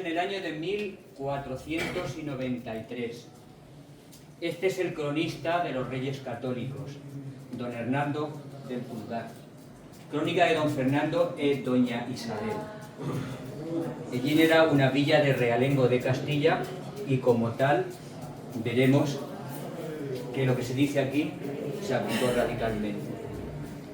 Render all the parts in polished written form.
en el año de 1493. Este es el cronista de los Reyes Católicos, don Hernando del Pulgar. Crónica de don Fernando e doña Isabel. Ellín era una villa de realengo de Castilla y como tal veremos que lo que se dice aquí se aplicó radicalmente.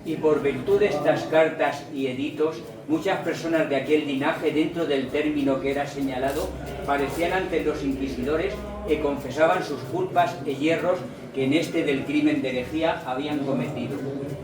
Y por virtud de estas cartas y editos, muchas personas de aquel linaje, dentro del término que era señalado, parecían ante los inquisidores y confesaban sus culpas e hierros que en este del crimen de herejía habían cometido,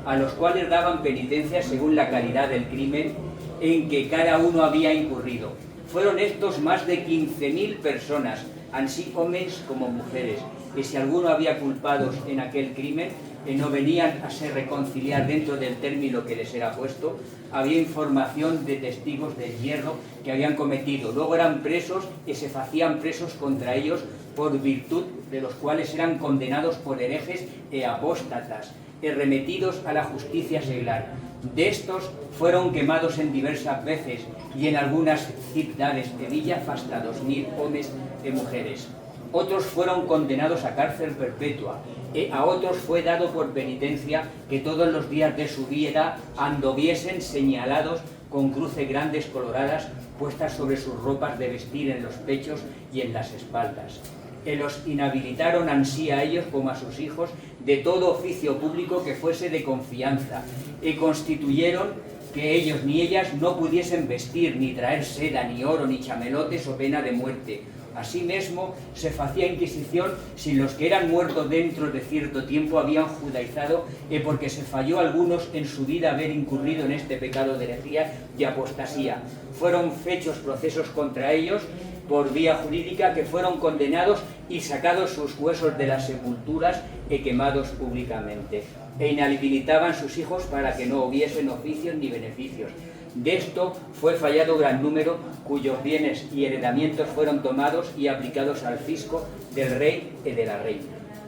a los cuales daban penitencia según la calidad del crimen en que cada uno había incurrido. Fueron estos más de 15.000 personas, ansí hombres como mujeres, que si alguno había culpados en aquel crimen, no venían a se reconciliar dentro del término que les era puesto, había información de testigos del hierro que habían cometido. Luego eran presos y se hacían presos contra ellos, por virtud de los cuales eran condenados por herejes e apóstatas, y remetidos a la justicia seglar. De estos fueron quemados en diversas veces, y en algunas ciudades de villa hasta 2.000 hombres y mujeres. Otros fueron condenados a cárcel perpetua, y a otros fue dado por penitencia que todos los días de su vida anduviesen señalados con cruces grandes coloradas puestas sobre sus ropas de vestir en los pechos y en las espaldas. Que los inhabilitaron ansí a ellos como a sus hijos de todo oficio público que fuese de confianza, y constituyeron que ellos ni ellas no pudiesen vestir, ni traer seda, ni oro, ni chamelotes o pena de muerte. Asimismo, se hacía inquisición si los que eran muertos dentro de cierto tiempo habían judaizado, porque se falló a algunos en su vida haber incurrido en este pecado de herejía y apostasía. Fueron fechos procesos contra ellos por vía jurídica, que fueron condenados y sacados sus huesos de las sepulturas y quemados públicamente, e inhabilitaban sus hijos para que no hubiesen oficios ni beneficios. De esto fue fallado gran número, cuyos bienes y heredamientos fueron tomados y aplicados al fisco del rey y de la reina.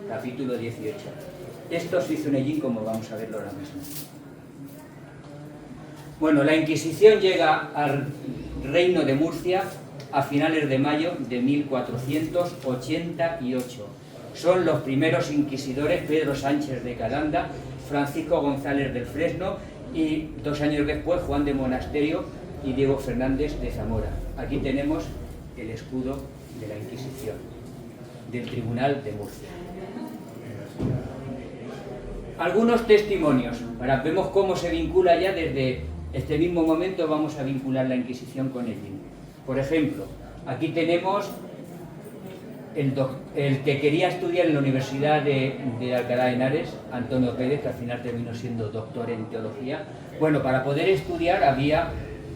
Capítulo 18. Esto se hizo en Ellín, como vamos a verlo ahora mismo. Bueno, la Inquisición llega al reino de Murcia a finales de mayo de 1488. Son los primeros inquisidores Pedro Sánchez de Calanda, Francisco González del Fresno y 2 años después Juan de Monasterio y Diego Fernández de Zamora. Aquí tenemos el escudo de la Inquisición, del Tribunal de Murcia. Algunos testimonios, vemos cómo se vincula ya desde este mismo momento, vamos a vincular la Inquisición con el mismo. Por ejemplo, aquí tenemos el que quería estudiar en la Universidad de Alcalá de Henares, Antonio Pérez, que al final terminó siendo doctor en teología. Bueno, para poder estudiar había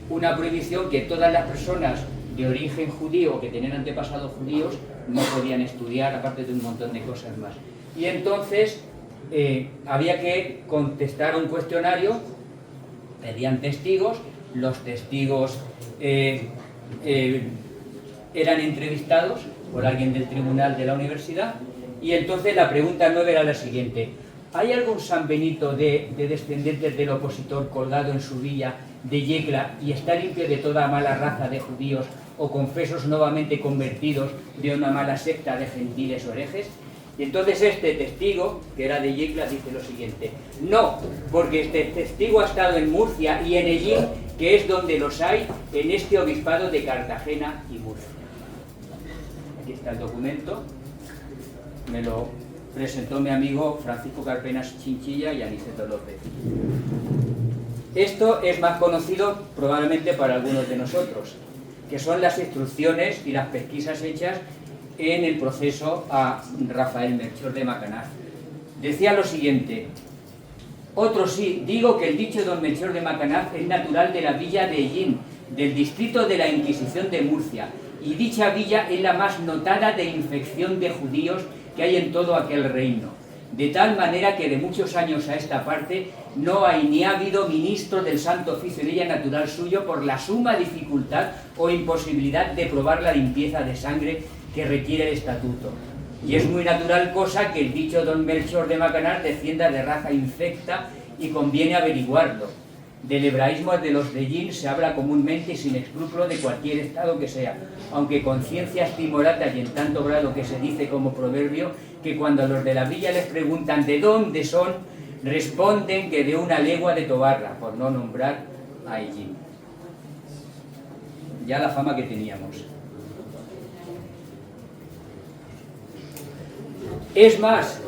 una prohibición que todas las personas de origen judío o que tenían antepasados judíos no podían estudiar, aparte de un montón de cosas más. Y entonces había que contestar un cuestionario, pedían testigos, los testigos eran entrevistados por alguien del tribunal de la universidad, y entonces la pregunta 9 era la siguiente: ¿hay algún San Benito de descendientes del opositor colgado en su villa de Yecla y está limpio de toda mala raza de judíos o confesos nuevamente convertidos de una mala secta de gentiles o herejes? Y entonces este testigo, que era de Yecla, dice lo siguiente: no, porque este testigo ha estado en Murcia y en Ellín, que es donde los hay, en este obispado de Cartagena y Murcia. Aquí está el documento, me lo presentó mi amigo Francisco Carpenas Chinchilla y Aniceto López. Esto es más conocido probablemente para algunos de nosotros, que son las instrucciones y las pesquisas hechas en el proceso a Rafael Melchor de Macanaz. Decía lo siguiente: otro sí, digo que el dicho don Melchor de Macanaz es natural de la villa de Ellín, del distrito de la Inquisición de Murcia, y dicha villa es la más notada de infección de judíos que hay en todo aquel reino, de tal manera que de muchos años a esta parte no hay ni ha habido ministro del santo oficio de ella natural suyo por la suma dificultad o imposibilidad de probar la limpieza de sangre que requiere el estatuto. Y es muy natural cosa que el dicho don Melchor de Macanaz descienda de raza infecta, y conviene averiguarlo. Del hebraísmo de los de Yin se habla comúnmente y sin escrúpulo de cualquier estado que sea, aunque con ciencias timoratas y en tanto grado que se dice como proverbio, que cuando a los de la villa les preguntan de dónde son, responden que de una legua de Tobarra, por no nombrar a Yin. Ya la fama que teníamos. Es más,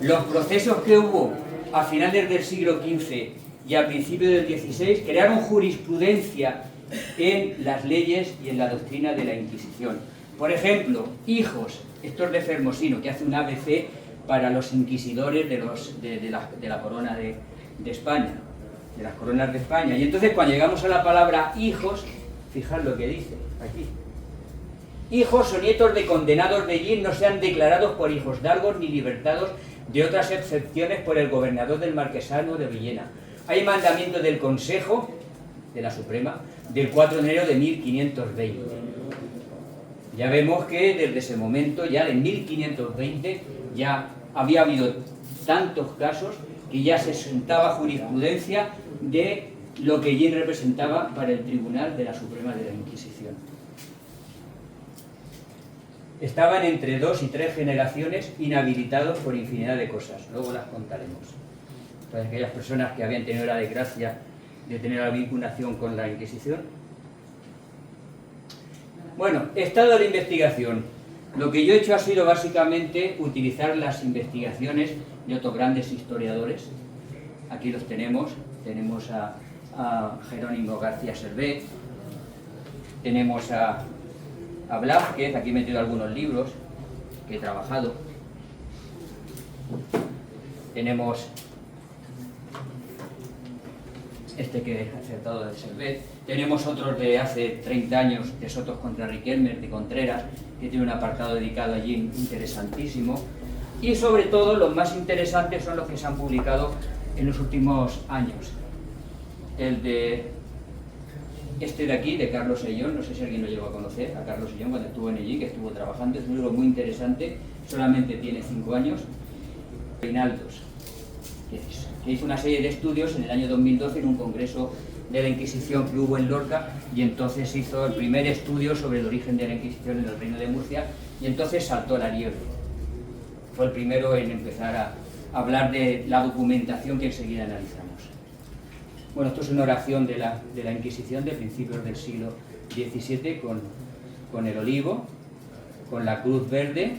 los procesos que hubo a finales del siglo XV y a principios del XVI crearon jurisprudencia en las leyes y en la doctrina de la Inquisición. Por ejemplo, Hijos, esto es de Fermosino, que hace un ABC para los inquisidores de la corona de España, de las coronas de España. Y entonces cuando llegamos a la palabra hijos, fijad lo que dice aquí. Hijos o nietos de condenados de Yin no sean declarados por hijos d'Argos ni libertados de otras excepciones por el gobernador del Marquesado de Villena. Hay mandamiento del Consejo de la Suprema del 4 de enero de 1520. Ya vemos que desde ese momento, ya de 1520, ya había habido tantos casos que ya se sentaba jurisprudencia de lo que Yin representaba para el Tribunal de la Suprema de la Inquisición. Estaban entre 2 y 3 generaciones inhabilitados por infinidad de cosas, luego las contaremos. Para aquellas personas que habían tenido la desgracia de tener la vinculación con la Inquisición. Bueno, estado de la investigación. Lo que yo he hecho ha sido básicamente utilizar las investigaciones de otros grandes historiadores. Aquí los tenemos a Jerónimo García Servet, tenemos a Blázquez, aquí he metido algunos libros que he trabajado. Tenemos este que he acertado de Servet. Tenemos otros de hace 30 años, de Sotos contra Riquelme, de Contreras, que tiene un apartado dedicado allí interesantísimo. Y sobre todo los más interesantes son los que se han publicado en los últimos años. El de este de aquí, de Carlos Sellón, no sé si alguien lo llegó a conocer, a Carlos Sellón cuando estuvo en allí, que estuvo trabajando, es un libro muy interesante, solamente tiene 5 años. Reinaldos, que hizo una serie de estudios en el año 2012 en un congreso de la Inquisición que hubo en Lorca, y entonces hizo el primer estudio sobre el origen de la Inquisición en el Reino de Murcia, y entonces saltó la liebre. Fue el primero en empezar a hablar de la documentación que enseguida analizamos. Bueno, esto es una oración de la Inquisición de principios del siglo XVII con el olivo, con la cruz verde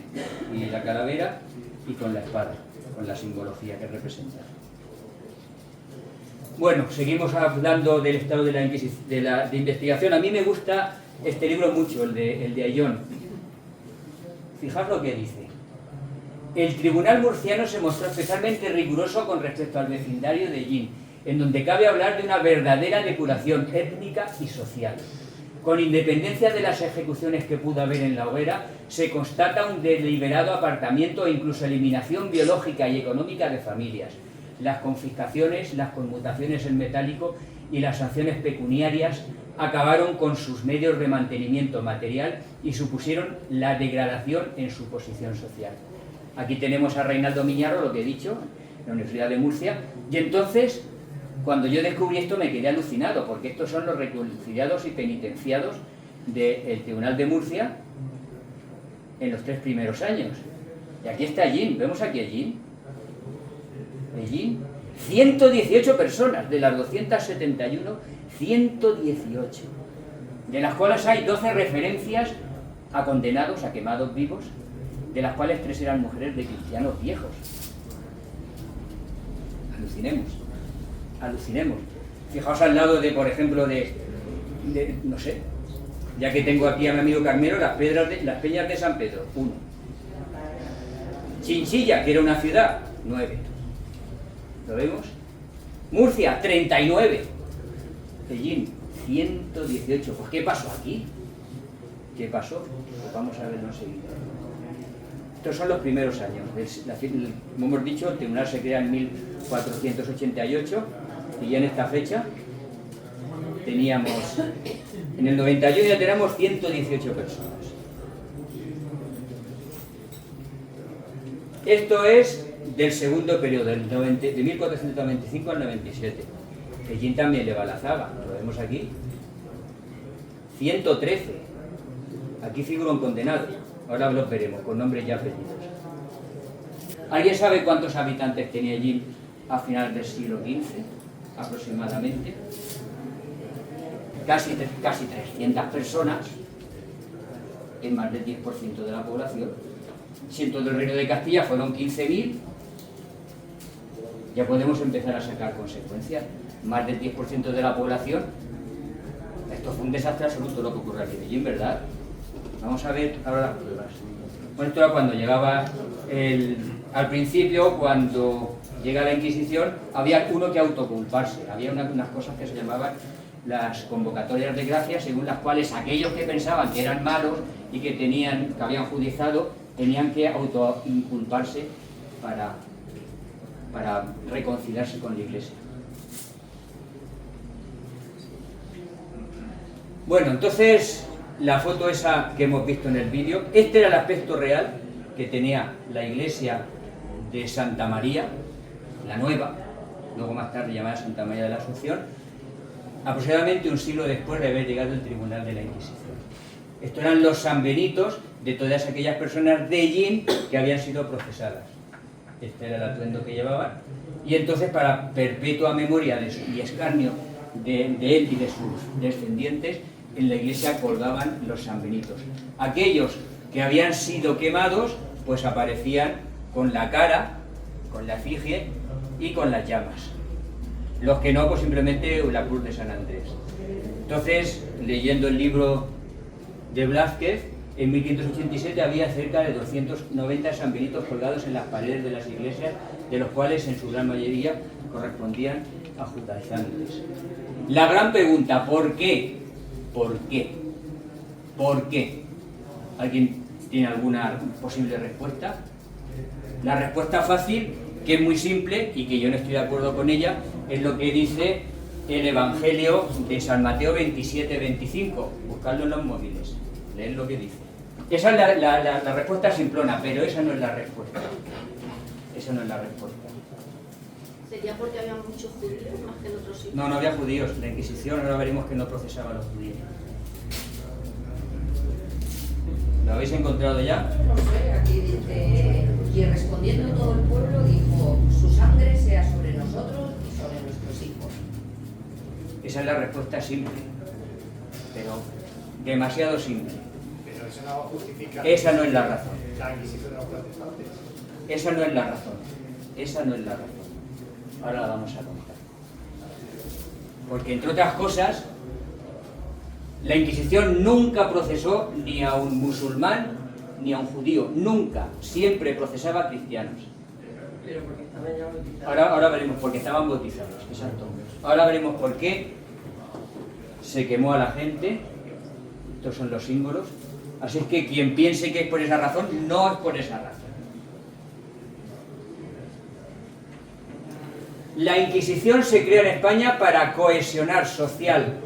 y la calavera y con la espada, con la simbología que representa. Bueno, seguimos hablando del estado de la de investigación. A mí me gusta este libro mucho, el de Ayllón. Fijaos lo que dice. El tribunal murciano se mostró especialmente riguroso con respecto al vecindario de Yin, en donde cabe hablar de una verdadera depuración étnica y social. Con independencia de las ejecuciones que pudo haber en la hoguera, se constata un deliberado apartamiento e incluso eliminación biológica y económica de familias. Las confiscaciones, las conmutaciones en metálico y las sanciones pecuniarias acabaron con sus medios de mantenimiento material y supusieron la degradación en su posición social. Aquí tenemos a Reinaldo Miñarro, lo que he dicho, en la Universidad de Murcia, y entonces, cuando yo descubrí esto me quedé alucinado, porque estos son los reconciliados y penitenciados del Tribunal de Murcia en los 3 primeros años. Y aquí está Yin, vemos aquí a Yin. 118 personas, de las 271, 118, de las cuales hay 12 referencias a condenados, a quemados vivos, de las cuales 3 eran mujeres de cristianos viejos. Alucinemos. Fijaos al lado de, por ejemplo, no sé, ya que tengo aquí a mi amigo Carmelo, las Peñas de San Pedro, 1. Chinchilla, que era una ciudad, 9. ¿Lo vemos? Murcia, 39. Pellín, 118. Pues ¿qué pasó aquí? ¿Qué pasó? Pues vamos a verlo enseguida. Estos son los primeros años. Como hemos dicho, el tribunal se crea en 1488 y ya en esta fecha teníamos, en el 91 ya tenemos 118 personas. Esto es del segundo periodo, de 1495 al 97. Ellín también le va a la zaga, lo vemos aquí. 113. Aquí figura un condenado. Ahora los veremos, con nombres y apellidos. ¿Alguien sabe cuántos habitantes tenía Ellín a finales del siglo XV, aproximadamente? Casi 300 personas, es más del 10% de la población. Si en todo el Reino de Castilla fueron 15.000, ya podemos empezar a sacar consecuencias. Más del 10% de la población. Esto fue un desastre absoluto lo que ocurrió aquí en Ellín, ¿verdad? Vamos a ver ahora las pruebas. Bueno, esto era cuando llegaba al principio, cuando llega la Inquisición, había uno que autoculparse. Había unas cosas que se llamaban las convocatorias de gracia, según las cuales aquellos que pensaban que eran malos y que habían judizado, tenían que autoinculparse para reconciliarse con la Iglesia. Bueno, entonces, la foto esa que hemos visto en el vídeo, este era el aspecto real que tenía la iglesia de Santa María, la nueva, luego más tarde llamada Santa María de la Asunción, aproximadamente un siglo después de haber llegado el Tribunal de la Inquisición. Estos eran los sanbenitos de todas aquellas personas de Ellín que habían sido procesadas. Este era el atuendo que llevaban. Y entonces, para perpetua memoria y escarnio de él y de sus descendientes, en la iglesia colgaban los sanbenitos. Aquellos que habían sido quemados, pues aparecían con la cara, con la efigie y con las llamas. Los que no, pues simplemente la cruz de San Andrés. Entonces, leyendo el libro de Blázquez, en 1587 había cerca de 290 sanbenitos colgados en las paredes de las iglesias, de los cuales en su gran mayoría correspondían a judaizantes. La gran pregunta, ¿por qué? ¿Por qué? ¿Por qué? ¿Alguien tiene alguna posible respuesta? La respuesta fácil, que es muy simple y que yo no estoy de acuerdo con ella, es lo que dice el Evangelio de San Mateo 27-25. Buscadlo en los móviles, leed lo que dice. Esa es la respuesta simplona, pero esa no es la respuesta. Esa no es la respuesta. ¿Sería porque había muchos judíos más que en otros sitios? No, no había judíos. La Inquisición, ahora veremos que no procesaba a los judíos. ¿Lo habéis encontrado ya? No sé, aquí dice, y respondiendo todo el pueblo dijo, su sangre sea sobre nosotros y sobre nuestros hijos. Esa es la respuesta simple, pero demasiado simple. Pero eso no justifica... Esa no es la razón. La Inquisición de los protestantes. Esa no es la razón. Esa no es la razón. Ahora la vamos a contar. Porque, entre otras cosas, la Inquisición nunca procesó ni a un musulmán ni a un judío. Nunca. Siempre procesaba a cristianos. Pero porque estaban ya bautizados. Ahora veremos, porque estaban bautizados. Exacto. Ahora veremos por qué se quemó a la gente. Estos son los símbolos. Así es que quien piense que es por esa razón, no es por esa razón. La Inquisición se creó en España para cohesionar socialmente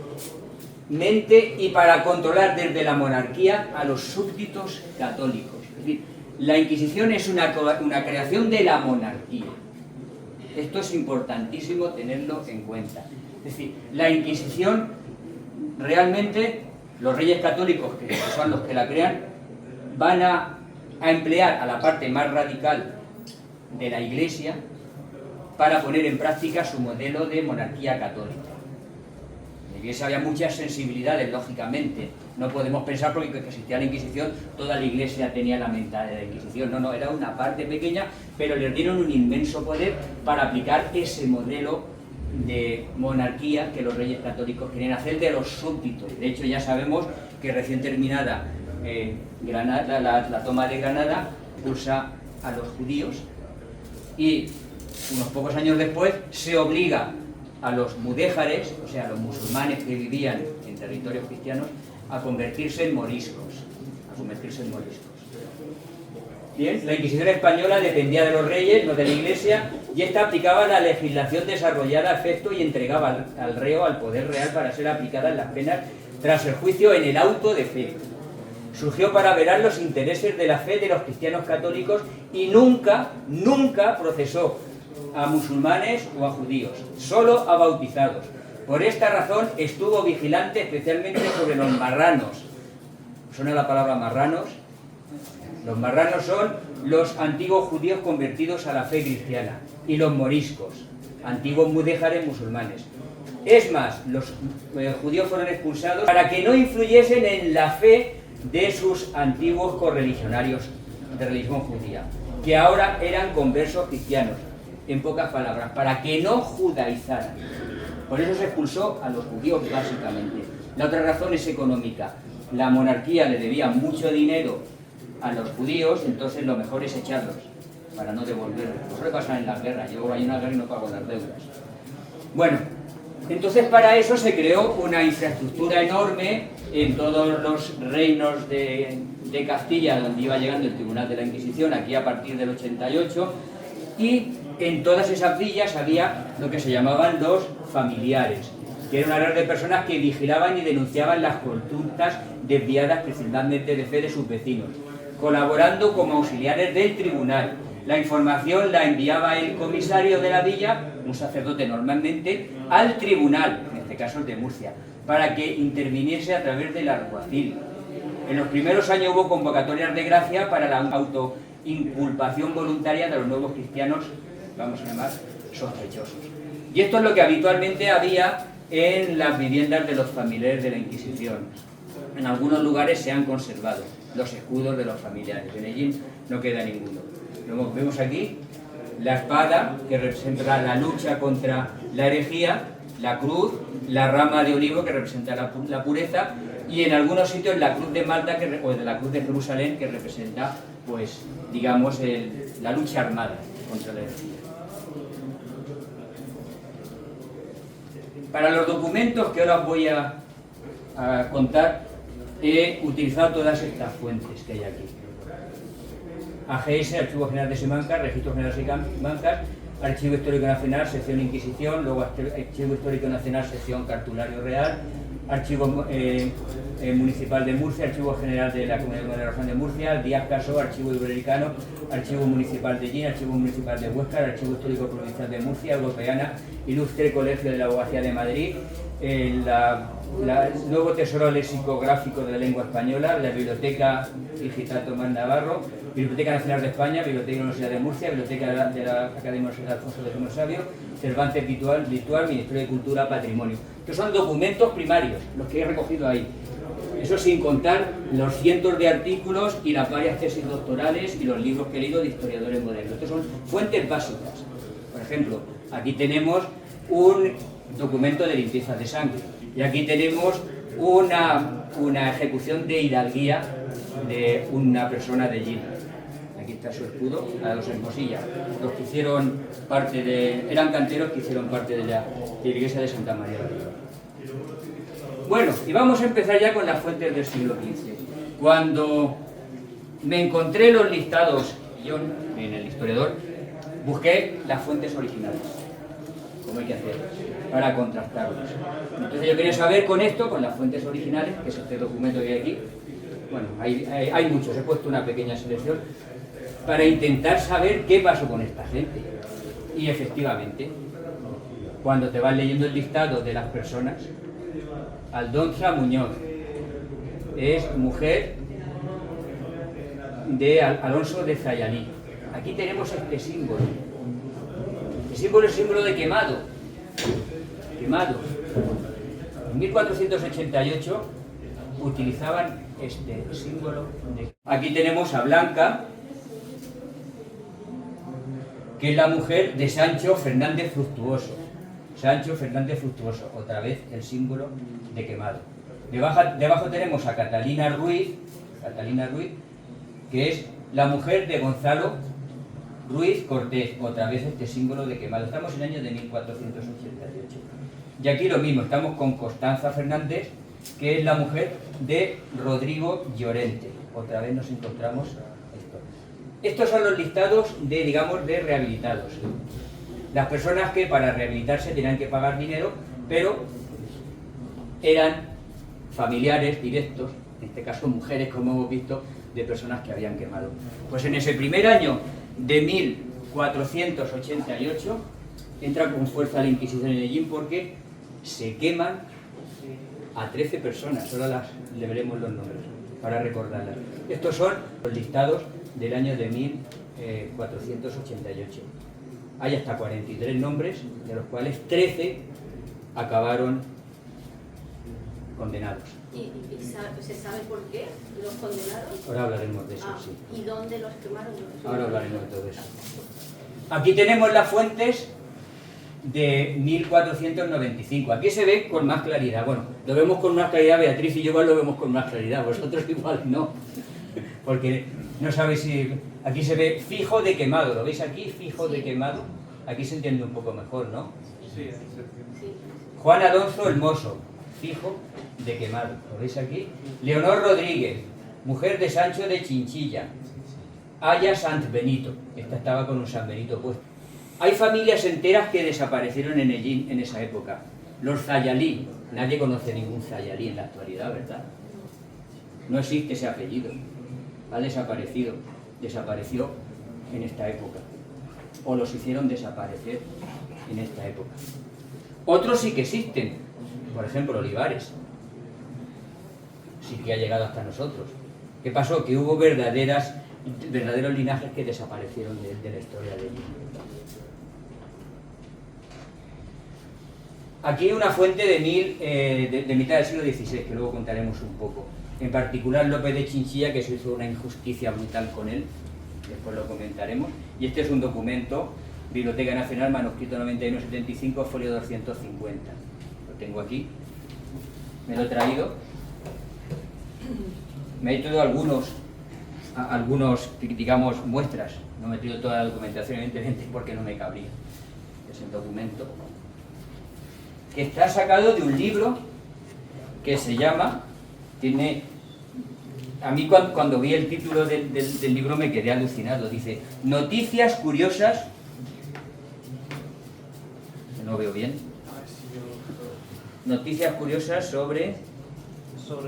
y para controlar desde la monarquía a los súbditos católicos. Es decir, la Inquisición es una creación de la monarquía. Esto es importantísimo tenerlo en cuenta. Es decir, la Inquisición realmente, los reyes católicos, que son los que la crean, van a emplear a la parte más radical de la Iglesia para poner en práctica su modelo de monarquía católica. En la Iglesia había muchas sensibilidades, lógicamente. No podemos pensar porque existía la Inquisición, toda la Iglesia tenía la mentalidad de la Inquisición. No, era una parte pequeña, pero les dieron un inmenso poder para aplicar ese modelo de monarquía que los reyes católicos querían hacer de los súbditos. De hecho, ya sabemos que recién terminada la toma de Granada pulsa a los judíos y unos pocos años después se obliga a los mudéjares, o sea, a los musulmanes que vivían en territorios cristianos, a convertirse en moriscos. Bien, la Inquisición española dependía de los reyes, no de la Iglesia, y esta aplicaba la legislación desarrollada a efecto y entregaba al reo al poder real para ser aplicada en las penas tras el juicio en el auto de fe. Surgió para velar los intereses de la fe de los cristianos católicos y nunca procesó a musulmanes o a judíos, solo a bautizados. Por esta razón estuvo vigilante especialmente sobre los marranos. ¿Suena la palabra marranos? Los marranos son los antiguos judíos convertidos a la fe cristiana, y los moriscos, antiguos mudéjares musulmanes. Es más, los judíos fueron expulsados para que no influyesen en la fe de sus antiguos correligionarios de religión judía, que ahora eran conversos cristianos, en pocas palabras, para que no judaizaran. Por eso se expulsó a los judíos básicamente. La otra razón es económica. La monarquía le debía mucho dinero a los judíos, entonces lo mejor es echarlos para no devolverlos. Eso le pasa en las guerras. Yo voy a una guerra y no pago las deudas. Bueno, entonces para eso se creó una infraestructura enorme en todos los reinos de Castilla, donde iba llegando el Tribunal de la Inquisición, aquí a partir del 88, y en todas esas villas había lo que se llamaban los familiares, que era una red de personas que vigilaban y denunciaban las conductas desviadas principalmente de fe de sus vecinos, colaborando como auxiliares del tribunal. La información la enviaba el comisario de la villa, un sacerdote normalmente, al tribunal, en este caso el de Murcia, para que interviniese a través del alguacil. En los primeros años hubo convocatorias de gracia para la autoinculpación voluntaria de los nuevos cristianos, vamos a llamar, sospechosos. Y esto es lo que habitualmente había en las viviendas de los familiares de la Inquisición. En algunos lugares se han conservado los escudos de los familiares. En Medellín no queda ninguno. Vemos aquí la espada, que representa la lucha contra la herejía, la cruz, la rama de olivo, que representa la pureza, y en algunos sitios la cruz de Malta, o de la cruz de Jerusalén, que representa, pues, digamos, la lucha armada contra la herejía. Para los documentos que ahora os voy a contar, he utilizado todas estas fuentes que hay aquí. AGS, Archivo General de Simancas, Registro General de Simancas, Archivo Histórico Nacional, sección Inquisición, luego Archivo Histórico Nacional, sección Cartulario Real, Archivo Municipal de Murcia, Archivo General de la Comunidad de la Región de Murcia, Díaz Caso, Archivo Iberoamericano, Archivo Municipal de Gin, Archivo Municipal de Huesca, Archivo Histórico Provincial de Murcia, Europeana, Ilustre Colegio de la Abogacía de Madrid, nuevo Tesoro Lexicográfico de la Lengua Española, la Biblioteca Digital Tomás Navarro, Biblioteca Nacional de España, Biblioteca de la Universidad de Murcia, Biblioteca de la Academia de Alfonso X Sabio, Cervantes Virtual, Ministerio de Cultura, Patrimonio. Que son documentos primarios, los que he recogido ahí. Eso sin contar los cientos de artículos y las varias tesis doctorales y los libros que he leído de historiadores modernos. Estos son fuentes básicas. Por ejemplo, aquí tenemos un documento de limpieza de sangre. Y aquí tenemos una ejecución de hidalguía de una persona de Gin. Aquí está su escudo, a los Hermosilla. Los que hicieron parte eran canteros que hicieron parte de la iglesia de Santa María de Río. Bueno, y vamos a empezar ya con las fuentes del siglo XV. Cuando me encontré los listados, yo en el historiador, busqué las fuentes originales, como hay que hacer, para contrastarlos. Entonces yo quería saber con esto, con las fuentes originales, que es este documento que hay aquí. Bueno, hay muchos, he puesto una pequeña selección para intentar saber qué pasó con esta gente. Y efectivamente, cuando te vas leyendo el listado de las personas, Aldonza Muñoz es mujer de Alonso de Zayalí. Aquí tenemos este símbolo. El símbolo es símbolo de quemado. Quemado. En 1488 utilizaban este símbolo. Aquí tenemos a Blanca, que es la mujer de Sancho Fernández Fructuoso. Sancho Fernández Fructuoso, otra vez el símbolo de quemado. Debajo tenemos a Catalina Ruiz, que es la mujer de Gonzalo Ruiz Cortés, otra vez este símbolo de quemado. Estamos en el año de 1488. Y aquí lo mismo, estamos con Constanza Fernández, que es la mujer de Rodrigo Llorente. Otra vez nos encontramos esto. Estos son los listados de, digamos, de rehabilitados. Las personas que para rehabilitarse tenían que pagar dinero, pero eran familiares directos, en este caso mujeres, como hemos visto, de personas que habían quemado. Pues en ese primer año de 1488 entra con fuerza la Inquisición en Ellín porque se queman a 13 personas, ahora le veremos los nombres para recordarlas. Estos son los listados del año de 1488. Hay hasta 43 nombres, de los cuales 13 acabaron condenados. ¿Y se sabe por qué los condenaron? Ahora hablaremos de eso, sí. ¿Y dónde los quemaron? Ahora hablaremos de todo eso. Aquí tenemos las fuentes de 1495. Aquí se ve con más claridad. Bueno, lo vemos con más claridad, Beatriz y yo igual lo vemos con más claridad. Vosotros igual no. Porque no sabéis si... Aquí se ve fijo de quemado. ¿Lo veis aquí? Fijo de quemado. Aquí se entiende un poco mejor, ¿no? Sí. Juan Alonso el Mozo, fijo de quemado. ¿Lo veis aquí? Leonor Rodríguez, mujer de Sancho de Chinchilla. Aya Sant Benito. Esta estaba con un San Benito puesto. Hay familias enteras que desaparecieron en Ellín en esa época. Los Zayalí. Nadie conoce ningún Zayalí en la actualidad, ¿verdad? No existe ese apellido. Ha desaparecido. Desapareció en esta época. O los hicieron desaparecer en esta época. Otros sí que existen. Por ejemplo, Olivares. Sí que ha llegado hasta nosotros. ¿Qué pasó? Que hubo verdaderos linajes que desaparecieron de la historia de Ellín. Aquí una fuente de mitad del siglo XVI, que luego contaremos un poco. En particular López de Chinchilla, que se hizo una injusticia brutal con él, después lo comentaremos. Y este es un documento, Biblioteca Nacional, manuscrito 9175, folio 250. Lo tengo aquí, me lo he traído. Me he traído algunos, digamos, muestras. No me he traído toda la documentación, evidentemente, porque no me cabría. Es el documento que está sacado de un libro que se llama, a mí cuando vi el título del libro me quedé alucinado, dice Noticias curiosas, no veo bien, Noticias curiosas sobre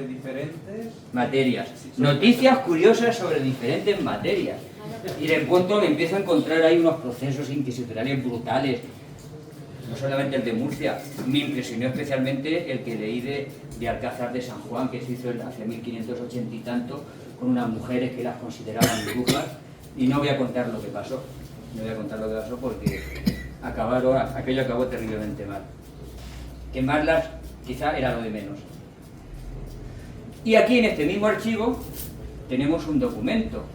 diferentes materias, noticias curiosas sobre diferentes materias, y de pronto me empiezo a encontrar ahí unos procesos inquisitoriales brutales. No solamente el de Murcia, me impresionó especialmente el que leí de Alcázar de San Juan, que se hizo hacia 1580 y tanto, con unas mujeres que las consideraban brujas, y no voy a contar lo que pasó, porque aquello acabó terriblemente mal. Quemarlas quizá era lo de menos. Y aquí en este mismo archivo tenemos un documento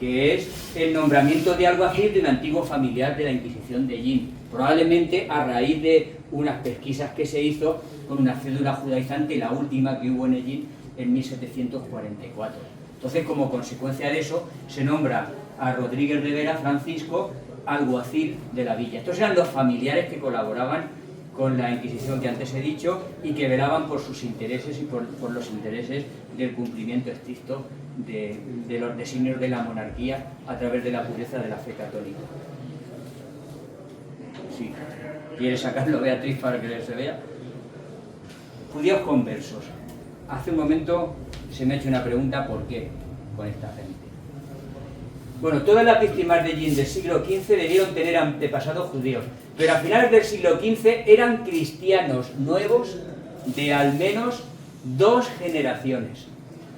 que es el nombramiento de alguacil de un antiguo familiar de la Inquisición de Ellín, probablemente a raíz de unas pesquisas que se hizo con una cédula judaizante, la última que hubo en Ellín en 1744. Entonces, como consecuencia de eso, se nombra a Rodríguez de Vera Francisco alguacil de la villa. Estos eran los familiares que colaboraban con la Inquisición que antes he dicho y que velaban por sus intereses y por los intereses del cumplimiento estricto de los designios de la monarquía a través de la pureza de la fe católica. Sí. ¿Quieres sacarlo, Beatriz, para que se vea? Judíos conversos. Hace un momento se me ha hecho una pregunta, ¿por qué con esta gente? Bueno, todas las víctimas de Ellín del siglo XV debieron tener antepasados judíos, pero a finales del siglo XV eran cristianos nuevos de al menos 2 generaciones.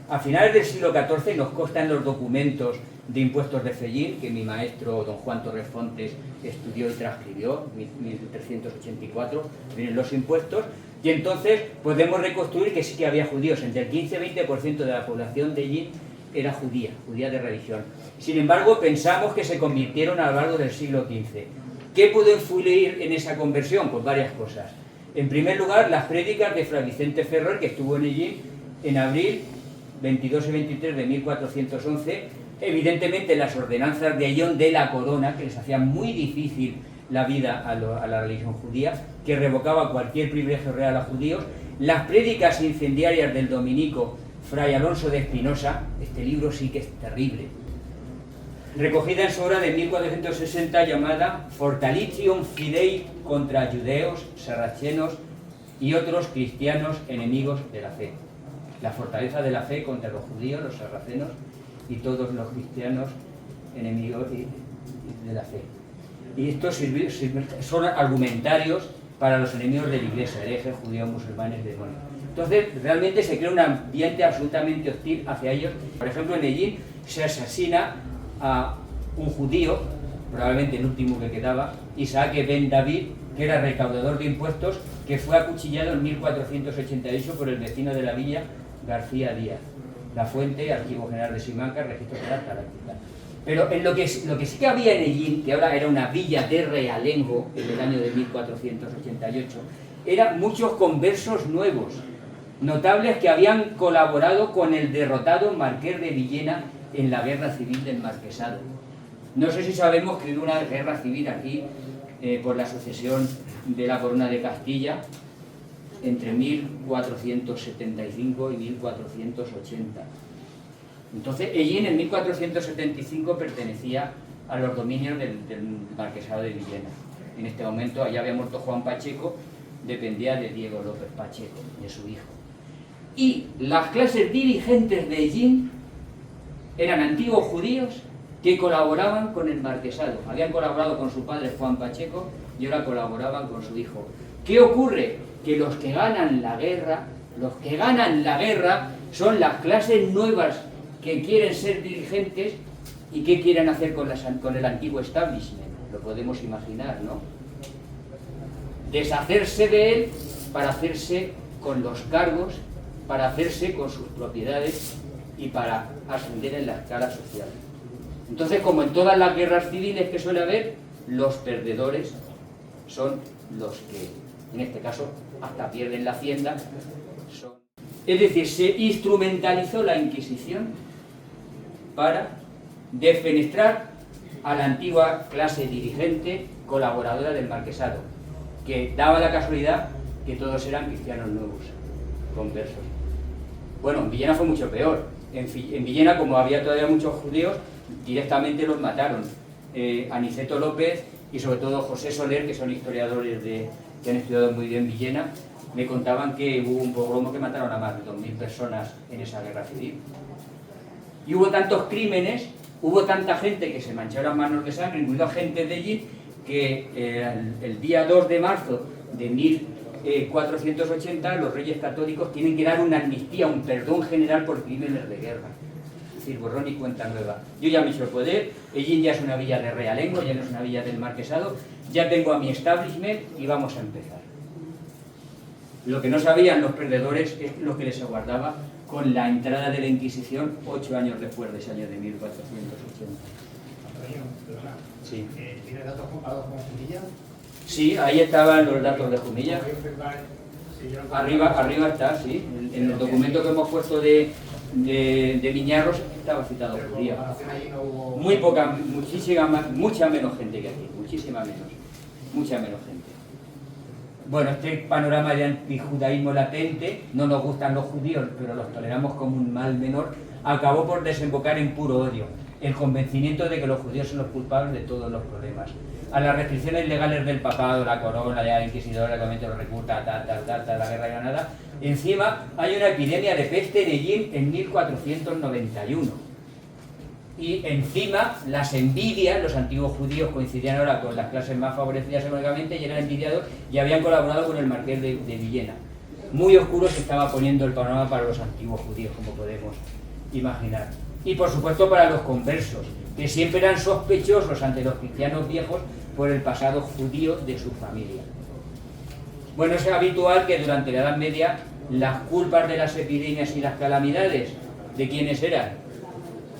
A finales del siglo XIV nos constan los documentos de impuestos de Fellín, que mi maestro don Juan Torres Fontes estudió y transcribió, 1384, vienen los impuestos, y entonces podemos reconstruir que sí que había judíos, entre el 15 y 20% de la población de Ellín era judía de religión. Sin embargo, pensamos que se convirtieron a lo largo del siglo XV. ¿Qué pudo influir en esa conversión? Pues varias cosas. En primer lugar, las prédicas de Fray Vicente Ferrer, que estuvo en Ellín en abril 22 y 23 de 1411, evidentemente las ordenanzas de Ayllón de la corona, que les hacían muy difícil la vida a la religión judía, que revocaba cualquier privilegio real a judíos, las prédicas incendiarias del dominico Fray Alonso de Espinosa, este libro sí que es terrible, recogida en su obra de 1460 llamada Fortalicium Fidei contra judeos, sarracenos y otros cristianos enemigos de la fe. La fortaleza de la fe contra los judíos, los sarracenos y todos los cristianos enemigos de la fe. Y estos son argumentarios para los enemigos de la Iglesia, herejes, judíos, musulmanes, demonios. Entonces, realmente se crea un ambiente absolutamente hostil hacia ellos. Por ejemplo, en Ellín se asesina a un judío, probablemente el último que quedaba, Isaac ben David, que era recaudador de impuestos, que fue acuchillado en 1488 por el vecino de la villa, García Díaz. La fuente, Archivo General de Simancas, Registro General Taláctica. Pero en lo que sí que había en Ellín, que ahora era una villa de realengo en el año de 1488, eran muchos conversos nuevos, notables que habían colaborado con el derrotado Marqués de Villena en la guerra civil del Marquesado. No sé si sabemos que hubo una guerra civil aquí por la sucesión de la corona de Castilla entre 1475 y 1480. Entonces, Ellín en 1475 pertenecía a los dominios del Marquesado de Villena. En este momento, allá había muerto Juan Pacheco, dependía de Diego López Pacheco, de su hijo. Y las clases dirigentes de Ellín eran antiguos judíos que colaboraban con el marquesado. Habían colaborado con su padre Juan Pacheco y ahora colaboraban con su hijo. ¿Qué ocurre? Que los que ganan la guerra son las clases nuevas que quieren ser dirigentes y qué quieren hacer con el antiguo establishment. Lo podemos imaginar, ¿no? Deshacerse de él para hacerse con los cargos, para hacerse con sus propiedades y para ascender en la escala social. Entonces, como en todas las guerras civiles que suele haber, los perdedores son los que, en este caso, hasta pierden la hacienda. Es decir, se instrumentalizó la Inquisición para defenestrar a la antigua clase dirigente colaboradora del marquesado, que daba la casualidad que todos eran cristianos nuevos, conversos. Bueno, en Villena fue mucho peor. En Villena, como había todavía muchos judíos, directamente los mataron. Aniceto López y sobre todo José Soler, que son historiadores que han estudiado muy bien Villena, me contaban que hubo un pogromo que mataron a más de 2000 personas en esa guerra civil. Y hubo tantos crímenes, hubo tanta gente que se manchó las manos de sangre, incluido gente de allí, que el día 2 de marzo de 1480 los reyes católicos tienen que dar una amnistía, un perdón general por crímenes de guerra. Es decir, borrón y cuenta nueva. Yo ya me he hecho el poder, Ellín ya es una villa de realengo, ya no es una villa del marquesado, ya tengo a mi establishment y vamos a empezar. Lo que no sabían los perdedores es lo que les aguardaba con la entrada de la Inquisición 8 años después de ese año de 1480. Antonio, perdona. Sí. ¿Tienes datos comparados con Jumilla? Sí, ahí estaban los datos de Jumilla. Sí, Arriba está, sí. En el documento que hemos puesto de Miñarros estaba citado Judía. Muy poca, mucha menos gente que aquí, mucha menos gente. Bueno, este panorama de antijudaísmo latente, no nos gustan los judíos, pero los toleramos como un mal menor, acabó por desembocar en puro odio, el convencimiento de que los judíos son los culpables de todos los problemas. A las restricciones legales del papado, la corona, la inquisidora, el convento de los reclutas, la guerra de Granada, encima hay una epidemia de peste en Ellín en 1491. Y encima las envidias, los antiguos judíos coincidían ahora con las clases más favorecidas económicamente y eran envidiados y habían colaborado con el marqués de Villena. Muy oscuro se estaba poniendo el panorama para los antiguos judíos, como podemos imaginar. Y por supuesto para los conversos, que siempre eran sospechosos ante los cristianos viejos por el pasado judío de su familia. Bueno, es habitual que durante la Edad Media las culpas de las epidemias y las calamidades, ¿de quiénes eran?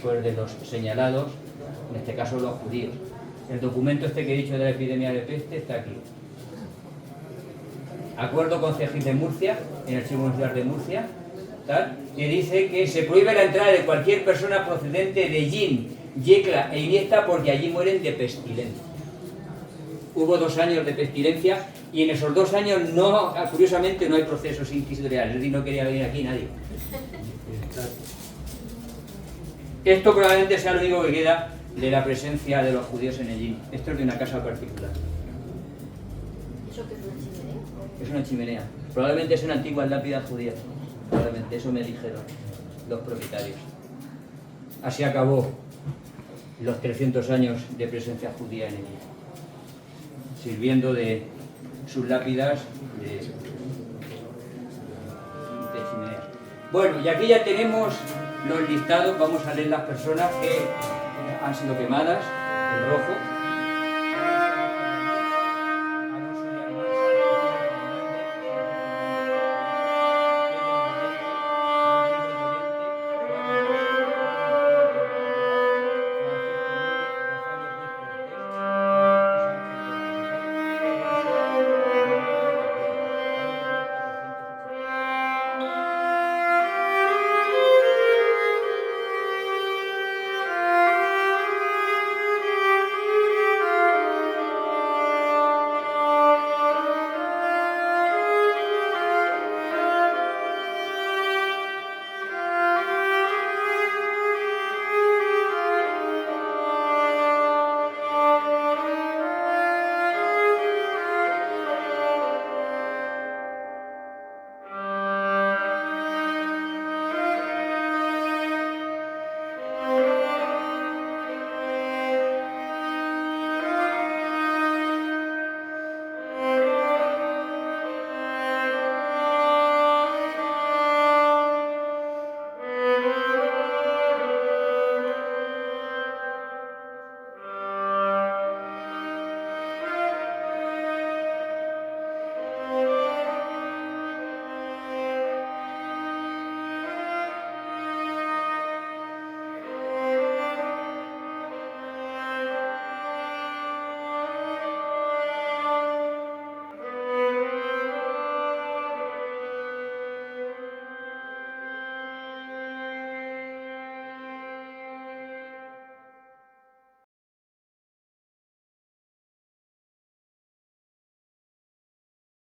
Pues de los señalados, en este caso los judíos. El documento este que he dicho de la epidemia de peste está aquí. Acuerdo concejil de Murcia, en el Archivo Municipal de Murcia, tal, que dice que se prohíbe la entrada de cualquier persona procedente de Ellín, Yecla e Iniesta porque allí mueren de pestilencia. Hubo 2 años de pestilencia y en esos 2 años, curiosamente, no hay procesos inquisitoriales, es decir, no quería venir aquí nadie. Esto probablemente sea lo único que queda de la presencia de los judíos en Ellín. Esto es de una casa particular. ¿Eso qué es una chimenea? Es una chimenea. Probablemente es una antigua lápida judía. Probablemente, eso me dijeron los propietarios. Así acabó los 300 años de presencia judía en Egipto, sirviendo de sus lápidas de chimeneas. Bueno, y aquí ya tenemos los listados, vamos a leer las personas que han sido quemadas en rojo.